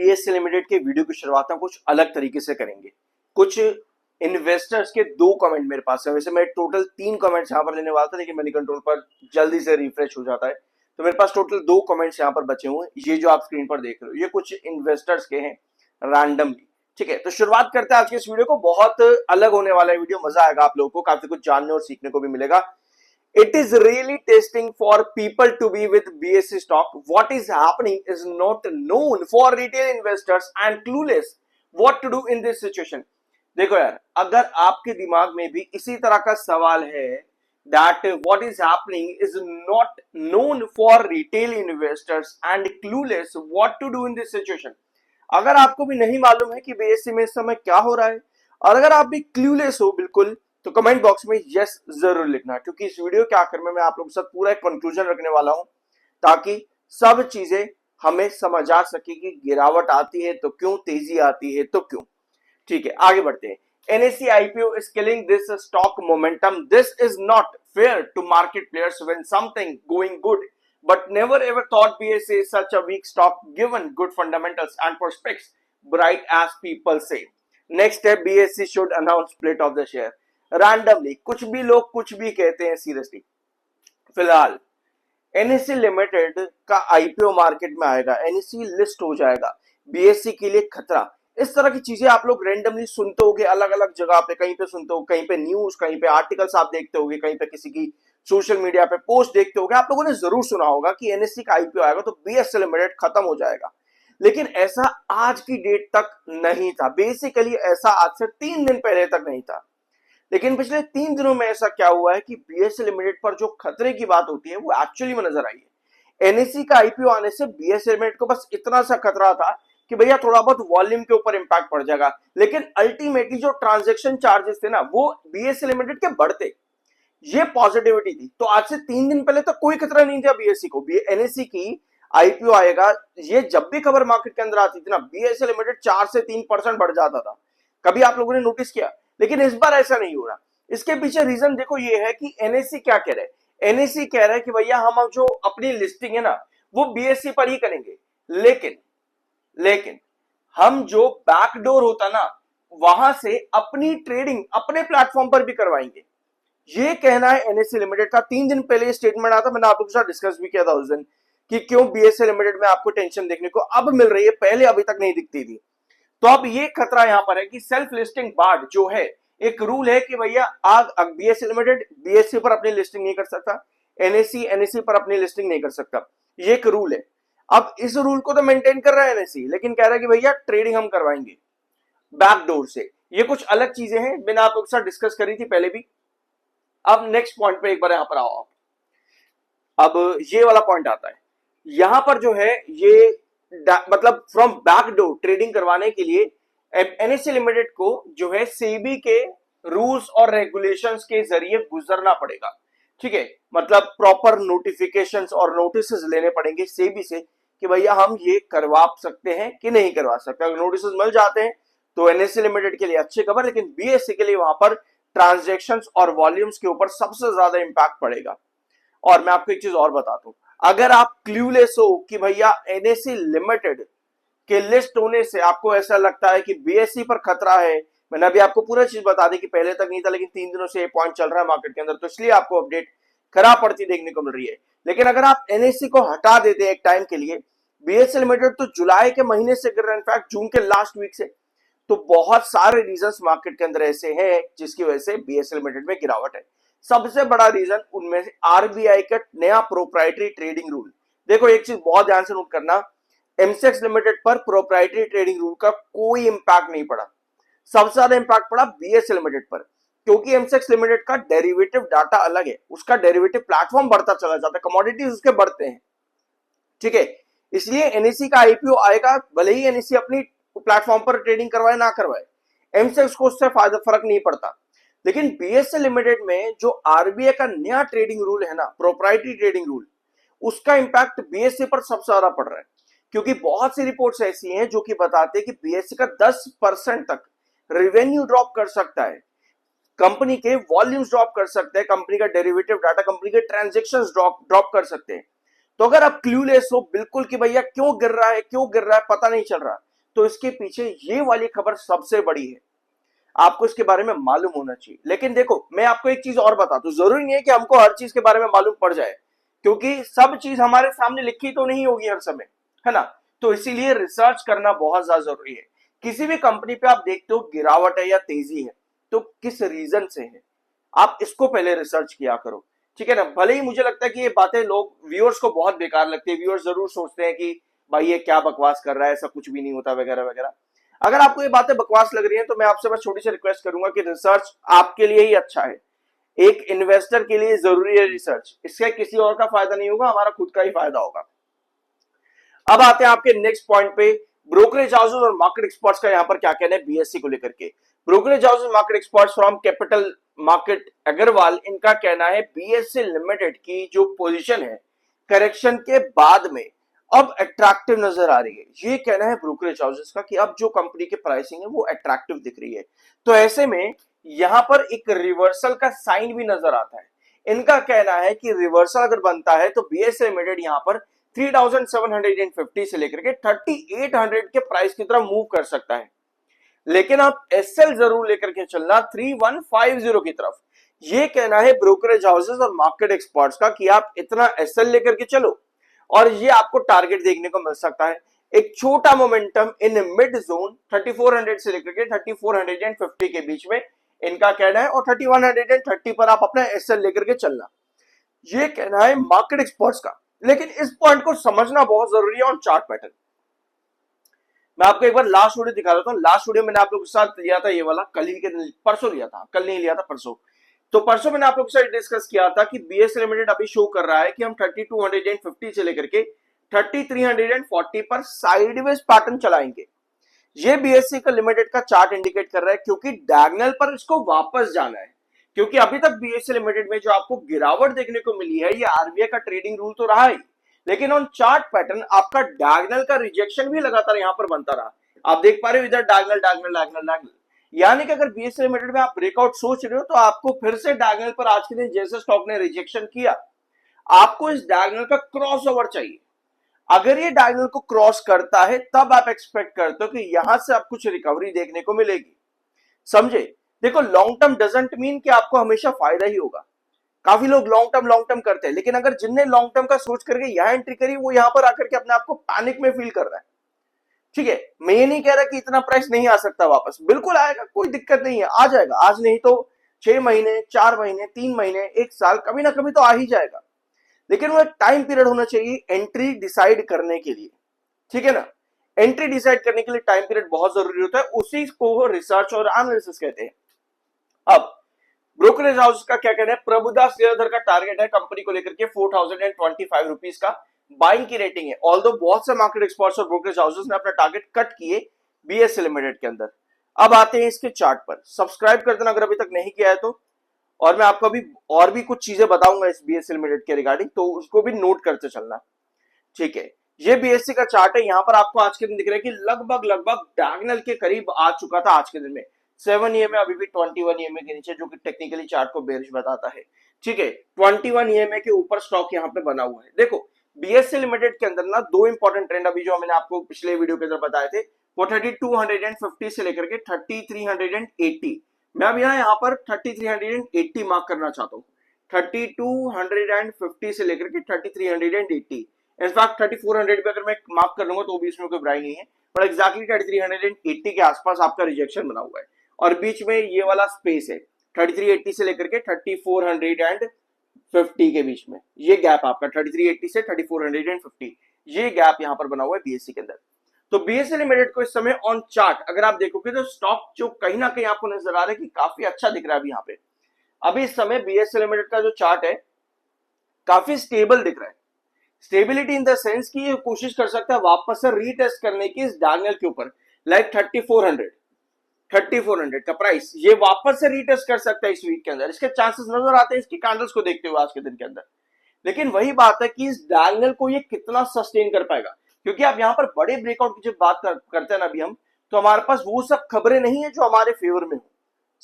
BSc limited के video की शुरुआत हम कुछ अलग तरीके से करेंगे। कुछ इन्वेस्टर्स के 2 कमेंट मेरे पास है। वैसे मैं टोटल 3 कमेंट्स यहाँ पर लेने वाला था, लेकिन मनी कंट्रोल पर जल्दी से रिफ्रेश हो जाता है, तो मेरे पास टोटल 2 कमेंट्स यहाँ पर बचे हुए हैं। ये जो आप स्क्रीन पर देख रहे हो, ये कुछ इन्वेस्टर्स के हैं रैंडमली। ठीक है, तो शुरुआत करते हैं आज के इस वीडियो को। बहुत अलग होने वाला है वीडियो, मजा आएगा आप लोगों को, काफी कुछ जानने और सीखने को भी मिलेगा। It is really testing for people to be with BSE stock. What is happening is not known for retail investors and clueless what to do in this situation. देखो यार, अगर आपके दिमाग में भी इसी तरह का सवाल है that what is happening is not known for retail investors and clueless what to do in this situation. अगर आपको भी नहीं मालूम है कि BSE में इस समय क्या हो रहा है, और अगर आप भी क्लूलेस हो बिल्कुल, तो कमेंट बॉक्स में यस जरूर लिखना, क्योंकि इस वीडियो के आखिर में मैं आप लोगों के साथ पूरा एक कंक्लूजन रखने वाला हूं, ताकि सब चीजें हमें समझ आ सके कि गिरावट आती है तो क्यों, तेजी आती है तो क्यों। ठीक है, आगे बढ़ते हैं। NSE IPO is killing this stock momentum. This is not fair to market players when something going good, but never ever thought BSE is such a weak stock given good fundamentals and prospects bright as people say. Next step, BSE should announce split of the share. Randomly कुछ भी लोग कुछ भी कहते हैं, seriously. फिलहाल NSE limited का IPO market में आएगा, NSE लिस्ट हो जाएगा, BSE के लिए खतरा। इस तरह की चीजें आप लोग रैंडमली सुनते होगे अलग अलग जगह पे, कहीं पे सुनते हो, कहीं पे न्यूज, कहीं पे आर्टिकल्स आप देखते होगे, कहीं पे किसी की सोशल मीडिया पे पोस्ट देखते होगे। आप लोगों ने जरूर सुना होगा कि NSE का IPO आएगा तो BSE लिमिटेड खत्म हो जाएगा, लेकिन ऐसा आज की डेट तक नहीं था। बेसिकली ऐसा आज से 3 दिन पहले तक नहीं था, लेकिन पिछले 3 दिनों में ऐसा क्या हुआ है कि BSE लिमिटेड पर जो खतरे की बात होती है वो एक्चुअली में नजर आई है। NSE का IPO आने से BSE लिमिटेड को बस इतना सा खतरा था कि भैया थोड़ा बहुत वॉल्यूम के ऊपर इंपैक्ट पड़ जाएगा, लेकिन अल्टीमेटली जो ट्रांजैक्शन चार्जेस थे ना, वो BSE लिमिटेड के बढ़ते, ये पॉजिटिविटी थी। तो आज से 3 दिन पहले तक कोई खतरा नहीं था BSE को। NSE की IPO आएगा, ये जब भी खबर मार्केट के अंदर आती थी ना, BSE लिमिटेड 4 से 3% बढ़ जाता था। कभी आप लोगों ने नोटिस किया? लेकिन इस बार ऐसा नहीं हो रहा। इसके पीछे रीजन देखो ये है कि NSE क्या कह रहे हैं। NSE कह रहा है कि भैया हम जो अपनी लिस्टिंग है ना, वो BSE पर ही करेंगे, लेकिन हम जो बैकडोर होता ना, वहां से अपनी ट्रेडिंग अपने प्लेटफॉर्म पर भी करवाएंगे। ये कहना है NSE लिमिटेड का। 3 दिन पहले स्टेटमेंट आया था, मैंने आप लोगों के साथ डिस्कस भी किया था उस दिन कि क्यों BSE लिमिटेड में आपको टेंशन देखने को अब मिल रही है, पहले अभी तक नहीं दिखती थी। तो अब ये खतरा यहां पर है कि सेल्फ लिस्टिंग बार्ड जो है, एक रूल है कि भैया अब BSE लिमिटेड BSE पर अपनी लिस्टिंग नहीं कर सकता, NSE पर अपनी लिस्टिंग नहीं कर सकता, ये एक रूल है। अब इस रूल को तो मेंटेन कर रहा है NSE, लेकिन कह रहा है कि भैया ट्रेडिंग हम करवाएंगे बैकडोर से। ये कुछ अलग चीजें हैं, मैंने आप लोग के साथ डिस्कस करी थी पहले भी। अब नेक्स्ट पॉइंट पे एक बार यहां पर आओ। अब ये वाला पॉइंट आता है, यहां पर जो है ये मतलब फ्रॉम बैकडोर ट्रेडिंग करवाने के लिए NSE लिमिटेड को जो है सेबी के रूल्स और रेगुलेशंस के जरिए गुजरना पड़ेगा। ठीक है, मतलब प्रॉपर नोटिफिकेशंस और नोटिस लेने पड़ेंगे सेबी से कि भैया हम ये करवा सकते हैं कि नहीं करवा सकते। अगर नोटिस मिल जाते हैं तो NSE लिमिटेड के लिए अच्छी खबर, लेकिन BSE के लिए वहां पर ट्रांजेक्शंस और वॉल्यूम्स के ऊपर सबसे ज्यादा इंपैक्ट पड़ेगा। और मैं आपको एक चीज और बताता हूं, अगर आप क्लूलेस हो कि भैया NSE लिमिटेड के लिस्ट होने से आपको ऐसा लगता है कि BSE पर खतरा है, मैंने अभी आपको पूरा चीज बता दी कि पहले तक नहीं था, लेकिन 3 दिनों से ये पॉइंट चल रहा है मार्केट के अंदर, तो इसलिए आपको अपडेट खराब पड़ती देखने को मिल रही है। लेकिन अगर आप NSE को हटा देते हैं एक टाइम के लिए, BSE लिमिटेड तो जुलाई के महीने से गिर रहा है, इनफैक्ट जून के लास्ट वीक से। तो बहुत सारे रीजंस मार्केट के अंदर ऐसे हैं जिसकी वजह से BSE लिमिटेड में गिरावट है। सबसे बड़ा रीजन उनमें से RBI का नया प्रोप्राइटरी ट्रेडिंग रूल। देखो एक चीज बहुत ध्यान से नोट करना, MCX लिमिटेड पर प्रोप्राइटरी ट्रेडिंग रूल का कोई इंपैक्ट नहीं पड़ा, सबसे ज्यादा इंपैक्ट पड़ा BSE लिमिटेड पर, क्योंकि MCX लिमिटेड का डेरिवेटिव डाटा अलग है, उसका डेरिवेटिव प्लेटफॉर्म बढ़ता चला जाता है, कमोडिटीज उसके बढ़ते हैं। ठीक है, इसलिए NSE का IPO आएगा, भले ही NSE अपनी प्लेटफॉर्म पर ट्रेडिंग करवाए ना करवाए, MCX को उससे फर्क नहीं पड़ता। लेकिन BSE लिमिटेड में जो RBI का नया ट्रेडिंग रूल है ना, प्रोप्राइटरी ट्रेडिंग रूल, उसका इंपैक्ट BSE पर सबसे ज्यादा पड़ रहा है, क्योंकि बहुत सी रिपोर्ट्स ऐसी हैं जो कि बताते हैं कि BSE का 10% तक रेवेन्यू ड्रॉप कर सकता है, कंपनी के वॉल्यूम्स ड्रॉप कर सकते हैं, कंपनी का डेरिवेटिव डाटा, कंपनी के ट्रांजैक्शंस ड्रॉप कर सकते हैं। तो अगर आप क्लूलेस हो बिल्कुल कि भैया क्यों गिर रहा है पता नहीं चल रहा, तो इसके पीछे ये वाली खबर सबसे बड़ी है, आपको इसके बारे में मालूम होना चाहिए। लेकिन देखो, मैं आपको एक चीज और बता दूं, जरूरी नहीं है कि हमको हर चीज के बारे में मालूम पड़ जाए, क्योंकि सब चीज हमारे सामने लिखी तो नहीं होगी हर समय, है ना। तो इसीलिए रिसर्च करना बहुत ज्यादा जरूरी है। किसी भी कंपनी पे आप देखते हो गिरावट है या तेजी है, तो किस रीजन से है, आप इसको पहले रिसर्च किया करो, ठीक है ना। भले ही मुझे लगता है कि ये बातें लोग व्यूअर्स को बहुत बेकार लगती है, व्यूअर्स जरूर सोचते हैं कि भाई ये क्या बकवास कर रहा है, ऐसा कुछ भी नहीं होता वगैरह वगैरह। अगर आपको ये बातें बकवास लग रही हैं तो मैं आपसे बस छोटी सी रिक्वेस्ट करूंगा कि रिसर्च आपके लिए ही अच्छा है, एक इन्वेस्टर के लिए जरूरी है रिसर्च, इससे किसी और का फायदा नहीं होगा, हमारा खुद का ही फायदा होगा। अब आते हैं आपके नेक्स्ट पॉइंट पे, ब्रोकरेज हाउसेस और मार्केट एक्सपर्ट्स का यहाँ पर क्या कहना है बीएससी को लेकर के। Brokerage houses market experts from capital market Agarwal, इनका कहना है बीएससी लिमिटेड की जो पोजीशन है करेक्शन के बाद में अब अट्रैक्टिव नजर आ रही है। ये कहना है ब्रोकरेज हाउसेस का कि अब जो कंपनी की प्राइसिंग है वो अट्रैक्टिव दिख रही है। तो ऐसे में यहां पर एक रिवर्सल का साइन भी नजर आता है। इनका कहना है कि रिवर्सल अगर बनता है तो बीएससी लिमिटेड यहां पर 3750 से लेकर के 3800 के प्राइस की तरफ मूव कर सकता है। लेकिन आप एसएल जरूर लेकर के चलना 3150 की तरफ। ये कहना है ब्रोकरेज हाउसेस और मार्केट एक्सपर्ट्स का कि आप इतना एसएल लेकर के चलो और ये आपको टारगेट देखने को मिल सकता है। एक छोटा मोमेंटम इन मिड जोन 3400 से लेकर के 3450 के बीच में इनका कहना है, और 3130 पर आप अपना एसएल लेकर के चलना, ये कहना है मार्केट एक्सपर्ट्स का। लेकिन इस पॉइंट को समझना बहुत जरूरी है। और चार्ट पैटर्न मैं आपको एक बार लास्ट वीडियो दिखा देता हूं। लास्ट वीडियो मैंने आप लोगों के साथ लिया था ये वाला, कल ही के दिन, परसों लिया था, कल नहीं लिया था, परसों। तो परसों मैंने आप लोगों के साथ डिस्कस किया था कि बीएससी लिमिटेड अभी शो कर रहा है कि हम 3250 से लेकर के 3340 पर साइडवेज पैटर्न चलाएंगे। ये बीएससी का लिमिटेड का चार्ट इंडिकेट कर रहा है, क्योंकि डायगोनल पर इसको वापस जाना है। क्योंकि अभी तक बीएससी लिमिटेड में जो आपको गिरावट देखने को मिली है, ये आरबीआई का ट्रेडिंग रूल तो रहा ही, लेकिन ऑन चार्ट पैटर्न आपका डायगोनल का रिजेक्शन भी लगातार यहां पर बनता रहा। आप देख पा रहे हो इधर डायगोनल डायगोनल डायगोनल डायगोनल, यानी कि अगर बीएससी लिमिटेड में आप ब्रेकआउट सोच रहे हो तो आपको फिर से डायगोनल पर आज के दिन जैसे स्टॉक ने रिजेक्शन किया, आपको इस डायगोनल का क्रॉस ओवर चाहिए। अगर ये डायगोनल को क्रॉस करता है तब आप एक्सपेक्ट करते हो कि यहां से आप कुछ रिकवरी देखने को मिलेगी। समझे? देखो, लॉन्ग टर्म डजंट मीन कि आपको हमेशा फायदा ही होगा। काफी लोग लॉन्ग टर्म करते हैं, लेकिन अगर जिनने लॉन्ग टर्म का सोच करके यहां एंट्री करी, वो यहां पर आकर के अपने आप को पैनिक में फील कर रहा है। ठीक है, मैं ये नहीं कह रहा कि इतना प्राइस नहीं आ सकता वापस, बिल्कुल आएगा, कोई दिक्कत नहीं है, आ जाएगा। आज नहीं तो 6 महीने, 4 महीने, 3 महीने, 1 साल, कभी ना कभी तो आ ही जाएगा। लेकिन वो एक टाइम पीरियड होना चाहिए एंट्री डिसाइड करने के लिए, ठीक है ना। एंट्री डिसाइड करने के लिए टाइम पीरियड बहुत जरूरी होता है, उसी को रिसर्च और एनालिसिस कहते हैं। अब ब्रोकरेज हाउस का क्या कहना है, प्रभुदास लेयरधर का टारगेट है कंपनी को लेकर के 4025 रुपीज का बाइंग की रेटिंग है। ऑल्दो बहुत से मार्केट एक्सपर्ट्स और ब्रोकरेज हाउसेस ने अपना टारगेट कट किए बीएससी लिमिटेड के अंदर। अब आते हैं इसके चार्ट पर। सब्सक्राइब कर देना अगर अभी तक नहीं किया है तो, और मैं आपको अभी और भी कुछ चीजें बताऊंगा इस बीएससी लिमिटेड के रिगार्डिंग, तो उसको भी नोट करते चलना, ठीक है। ये बीएससी का चार्ट है, यहां पर आपको आज के दिन दिख रहा है कि लगभग डायगोनल के करीब आ चुका था आज के दिन में। 7 EMA अभी भी 21 EMA के नीचे, जो कि टेक्निकली चार्ट को बेरिश बताता है, ठीक है। 21 EMA के ऊपर स्टॉक यहां पे बना हुआ है। देखो, बीएससी लिमिटेड के अंदर ना दो इंपॉर्टेंट ट्रेंड अभी जो मैंने आपको पिछले वीडियो के अंदर बताए थे, वो 3250 से लेकर के 3380। मैं अब यहाँ पर 3380 मार्क करना चाहता हूँ। 3250 से लेकर के 3380, इनफैक्ट 3400 पे अगर मैं मार्क कर लूंगा तो भी इसमें कोई बुराई नहीं है, पर एग्जैक्टली 3380 के आसपास आपका रिजेक्शन बना हुआ है, और बीच में ये वाला स्पेस है 3380 से लेकर के 3450 के बीच में, ये गैप आपका 3380 से 3450, ये गैप यहां पर बना हुआ है बीएससी के अंदर। तो बीएससी लिमिटेड को इस समय ऑन चार्ट अगर आप देखोगे तो स्टॉक जो कहीं ना कहीं आपको नजर आ रहा है कि काफी अच्छा दिख रहा है अभी यहाँ पे। अभी इस समय बीएससी लिमिटेड का जो चार्ट है काफी स्टेबल दिख रहा है। स्टेबिलिटी इन द सेंस कि ये कोशिश कर सकता है वापस से रीटेस्ट करने की इस डायगोनल के ऊपर, लाइक 3400 का प्राइस ये वापस से रीटेस्ट कर सकता है इस वीक के अंदर, इसके चांसेस नजर आते हैं इसकी कैंडल्स को देखते हुए आज के दिन के अंदर। लेकिन वही बात है कि इस डायगोनल को ये कितना सस्टेन कर पाएगा, क्योंकि आप यहां पर बड़े ब्रेकआउट की जब बात करते हैं ना अभी हम, तो हमारे पास वो सब खबरें नहीं है जो हमारे फेवर में हो।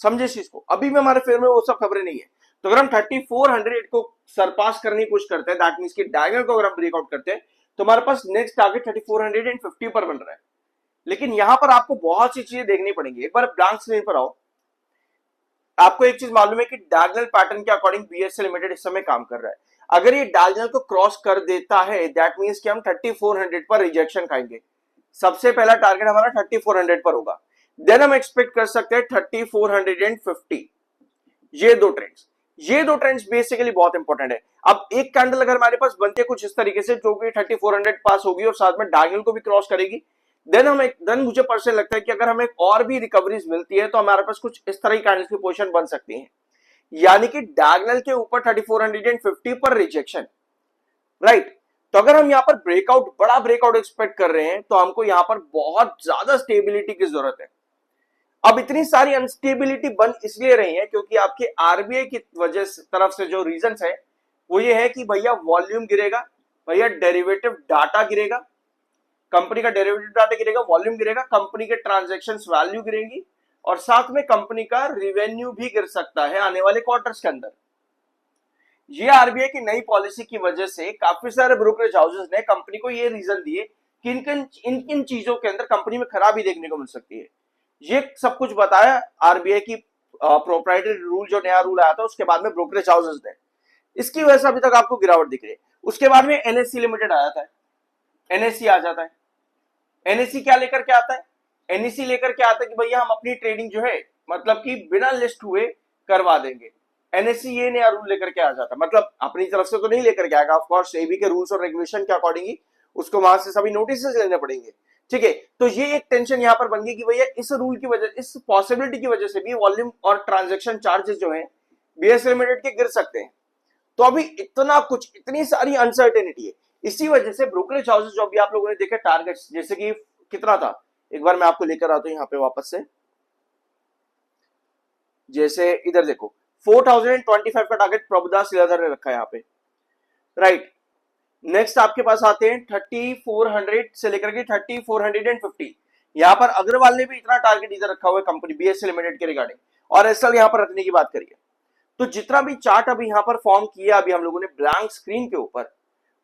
समझे इस चीज को, अभी भी हमारे फेवर में वो सब खबरें नहीं है। तो अगर हम 3400 को सरपास करने की कोशिश करते हैं, दैट मींस कि डायगोनल को अगर हम ब्रेकआउट करते हैं, तो हमारे पास नेक्स्ट टारगेट 3450 पर बन रहा है। लेकिन यहां पर आपको बहुत सी चीजें देखनी पड़ेंगी। एक बार ब्लैंक स्क्रीन पर आओ, आपको एक चीज मालूम है कि डायगोनल पैटर्न के अकॉर्डिंग बीएसए लिमिटेड इस समय काम कर रहा है। अगर ये डायगोनल को क्रॉस कर देता है, दैट मींस कि हम 3400 पर रिजेक्शन खाएंगे। सबसे पहला टारगेट हमारा 3400 पर होगा, देन हम एक्सपेक्ट कर सकते हैं 3450। ये दो ट्रेंड्स बेसिकली बहुत इंपॉर्टेंट है। अब एक कैंडल अगर हमारे पास बनती है कुछ इस तरीके से, जो कि 3400 पास होगी और साथ में डायगोनल को भी क्रॉस करेगी, देन मुझे पर्सनली लगता है कि अगर हमें और भी रिकवरीज मिलती है तो हमारे पास कुछ इस तरह की कैंडल्स की पोजीशन बन सकती है, यानी कि डायगोनल के ऊपर 3450 पर रिजेक्शन, राइट। तो अगर हम यहाँ पर ब्रेकआउट, बड़ा ब्रेकआउट एक्सपेक्ट कर रहे हैं तो हमको यहाँ पर बहुत ज्यादा स्टेबिलिटी की जरूरत है। अब इतनी सारी अनस्टेबिलिटी बन इसलिए रही है क्योंकि आपके आरबीआई की वजह से, तरफ से जो रीजंस है वो ये है कि भैया वॉल्यूम गिरेगा, भैया डेरिवेटिव डाटा गिरेगा, कंपनी का डेरिवेटिव डाटा गिरेगा, वॉल्यूम गिरेगा, कंपनी के ट्रांजैक्शंस वैल्यू गिरेंगी, और साथ में कंपनी का रेवेन्यू भी गिर सकता है आने वाले क्वार्टर्स के अंदर। ये आरबीआई की नई पॉलिसी की वजह से काफी सारे ब्रोकरेज हाउसेस ने कंपनी को ये रीजन दिए कि इन चीजों के अंदर कंपनी में खराबी देखने को मिल सकती है। ये सब कुछ बताया आरबीआई की प्रोप्राइटरी रूल, जो नया रूल आया था उसके बाद में ब्रोकरेज हाउसेस ने, इसकी वजह से अभी तक आपको गिरावट दिख रही है। उसके बाद में एनएससी लिमिटेड आ जाता है, एनएससी आ जाता है। एनएससी क्या लेकर के आता है? एनएससी लेकर के आता है कि भैया हम अपनी ट्रेडिंग जो है मतलब कि बिना लिस्ट हुए करवा देंगे। एनएससी ये नया रूल लेकर के आ जाता है, मतलब अपनी तरफ से तो नहीं लेकर के आएगा, ऑफ कोर्स सेबी के रूल्स और रेगुलेशन के अकॉर्डिंग ही उसको वहां से सभी नोटिस लेने पड़ेंगे, ठीक है। तो ये एक टेंशन यहां पर बन गई कि भैया इस रूल की वजह, इस पॉसिबिलिटी की वजह से भी वॉल्यूम और ट्रांजैक्शन चार्जेस जो है बीएसए लिमिटेड के गिर सकते हैं। तो अभी इतना कुछ, इतनी सारी अनसर्टेनिटी है, इसी वजह से ब्रोकरेज हाउसेस जो अभी आप लोगों ने देखे टारगेट्स, जैसे कि कितना था, एक बार मैं आपको लेकर आता हूं यहाँ पे वापस से, जैसे इधर देखो 4025 का टारगेट प्रभुदास लीलाधर ने रखा है यहाँ पे, राइट। नेक्स्ट आपके पास आते हैं 3400 से लेकर के 3450। यहाँ पर अग्रवाल ने भी इतना टारगेट इधर रखा हुआ है कंपनी बीएसए लिमिटेड के रिगार्डिंग, और एसएल यहाँ पर रखने की बात करिए। तो जितना भी चार्ट अभी यहाँ पर फॉर्म किया अभी हम लोगों ने ब्लैंक स्क्रीन के ऊपर,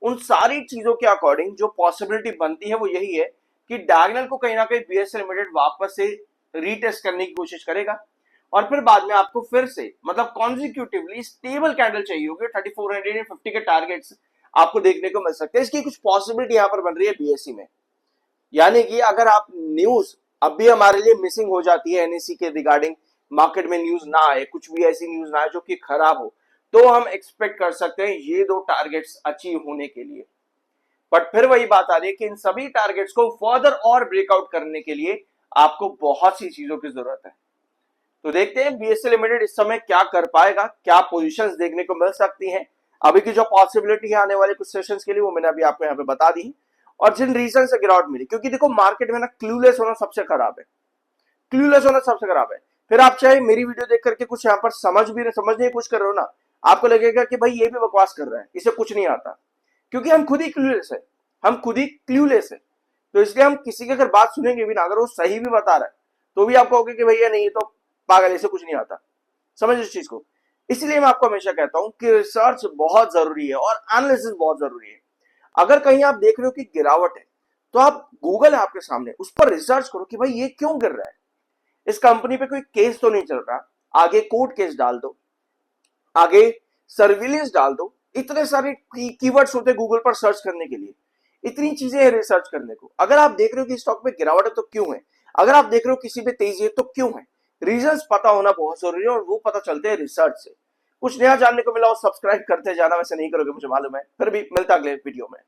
उन सारी चीजों के अकॉर्डिंग जो पॉसिबिलिटी बनती है वो यही है कि डायगोनल को कहीं ना कहीं बीएसए लिमिटेड वापस से रीटेस्ट करने की कोशिश करेगा, और फिर बाद में आपको फिर से मतलब कॉन्जिक्यूटिवली स्टेबल कैंडल चाहिए होगी, 3450 के टारगेट्स आपको देखने को मिल सकते हैं। इसकी कुछ पॉसिबिलिटी यहाँ पर बन रही है बीएसई में, यानी कि अगर आप न्यूज अब भी हमारे लिए मिसिंग हो जाती है एनएससी के रिगार्डिंग, मार्केट में न्यूज ना आए, कुछ भी ऐसी न्यूज ना आए जो कि खराब हो, तो हम एक्सपेक्ट कर सकते हैं ये दो टारगेट्स अचीव होने के लिए। बट फिर वही बात आ रही है कि इन सभी टारगेट्स को फर्दर और ब्रेकआउट करने के लिए आपको बहुत सी चीजों की जरूरत है। तो देखते हैं बीएसए लिमिटेड इस समय क्या कर पाएगा, क्या पोजीशंस देखने को मिल सकती हैं। अभी की जो पॉसिबिलिटी है आने वाले कुछ सेशंस के लिए वो मैंने अभी आपको यहाँ पे बता दी, और जिन रीजन से गिरावट मिली, क्योंकि देखो मार्केट में ना क्लूलेस होना सबसे खराब है, क्लूलेस होना सबसे खराब है। फिर आप चाहे मेरी वीडियो देख करके कुछ यहाँ पर समझने की कोशिश कर रहे हो ना, आपको लगेगा कि भाई ये भी बकवास कर रहा है, इसे कुछ नहीं आता, क्योंकि हम खुद ही क्लूलेस है, हम खुद ही क्लूलेस है। तो इसलिए हम किसी की अगर बात सुनेंगे भी ना, अगर वो सही भी बता रहा है तो भी आप कहोगे कि भैया नहीं, ये तो पागल, इसे कुछ नहीं आता। समझ इस चीज को। इसलिए मैं आपको हमेशा कहता हूं कि रिसर्च बहुत जरूरी है और एनालिसिस बहुत जरूरी है। अगर कहीं आप देख रहे हो कि गिरावट है तो आप, गूगल है आपके सामने, उस पर रिसर्च करो कि भाई ये क्यों गिर रहा है, इस कंपनी पे कोई केस तो नहीं चल रहा, आगे कोर्ट केस डाल दो, आगे सर्विलेंस डाल दो। इतने सारे कीवर्ड्स होते हैं गूगल पर सर्च करने के लिए, इतनी चीजें हैं रिसर्च करने को। अगर आप देख रहे हो कि स्टॉक में गिरावट है तो क्यों है, अगर आप देख रहे हो किसी पे तेजी है तो क्यों है, रीजंस पता होना बहुत जरूरी है, और वो पता चलते हैं रिसर्च से। कुछ नया जानने को मिला और सब्सक्राइब करते जाना, वैसे नहीं करोगे मुझे मालूम है, फिर भी मिलता अगले वीडियो में।